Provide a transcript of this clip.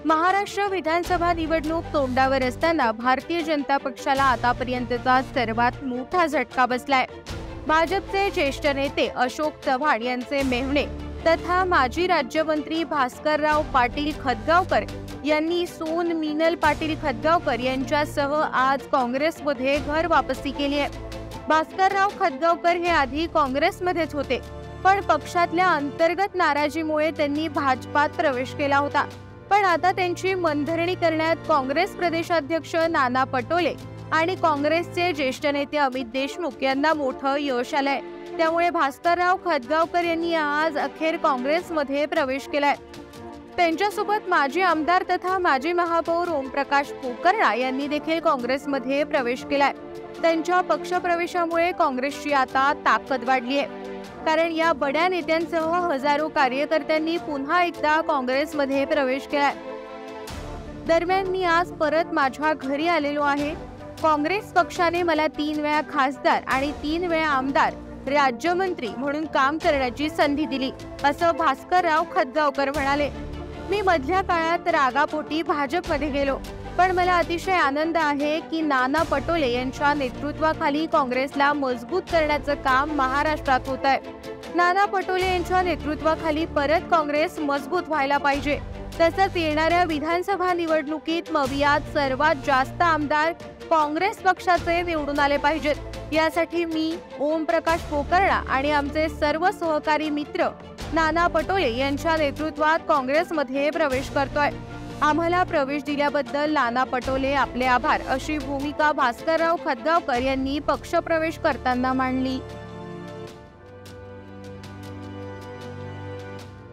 महाराष्ट्र विधानसभा निवडणूक तोंडावर असताना भारतीय जनता पक्षाला आतापर्यंतचा सर्वात मोठा झटका बसलाय। भाजपचे ज्येष्ठ नेते अशोक चव्हाण यांचे मेहुणे तथा माजी राज्यमंत्री भास्करराव पाटील खतगावकर यांनी सोन मीनल पाटील खतगावकर यांच्यासह आज काँग्रेसमध्ये घर वापसी केली आहे। भास्करराव खतगावकर हे आधी काँग्रेसमध्येच होते, पण पक्षातल्या अंतर्गत नाराजीमुळे त्यांनी भाजपात प्रवेश केला होता। पण आता त्यांची मनधरणी करण्यात काँग्रेस प्रदेशाध्यक्ष नाना पटोले आणि काँग्रेसचे ज्येष्ठ नेते अमित देशमुख यांना मोठं यश आलंय। त्यामुळे भास्करराव खतगावकर यांनी आज अखेर काँग्रेसमध्ये प्रवेश केलाय। त्यांच्यासोबत माजी आमदार तथा माजी महापौर ओमप्रकाश पोकर्णा यांनी देखील काँग्रेसमध्ये प्रवेश केलाय। त्यांच्या पक्षप्रवेशामुळे काँग्रेसची आता ताकद वाढली आहे, कारण या बड्या नेत्यांसह हजारो कार्यकर्त्यांनी पुन्हा एकदा काँग्रेसमध्ये प्रवेश केलाय। दरम्यान मी आज परत माझ्या घरी आलेलो आहे। काँग्रेस पक्षाने मला 3 वेळा खासदार आणि 3 वेळा आमदार राज्यमंत्री म्हणून काम करण्याची संधी दिली, असं भास्करराव खतगावकर म्हणाले। मी मधल्या काळात रागापोटी भाजपमध्ये गेलो, पण मला अतिशय आनंद आहे की नाना पटोले यांच्या नेतृत्वाखाली काँग्रेसला मजबूत करण्याचं काम महाराष्ट्रात होत आहे। नाना पटोले यांच्या नेतृत्वाखाली परत काँग्रेस मजबूत व्हायला पाहिजे। तसंच येणाऱ्या विधानसभा निवडणुकीत मवियात सर्वात जास्त आमदार काँग्रेस पक्षाचे निवडून आले पाहिजेत। यासाठी मी ओमप्रकाश पोकर्णा आणि आमचे सर्व सहकारी मित्र नाना पटोले यांच्या नेतृत्वात काँग्रेसमध्ये प्रवेश करतोय। आम्हाला प्रवेश दिल्याबद्दल नाना पटोले आपले आभार, अशी भूमिका भास्करराव खतगावकर यांनी पक्षप्रवेश करताना मांडली।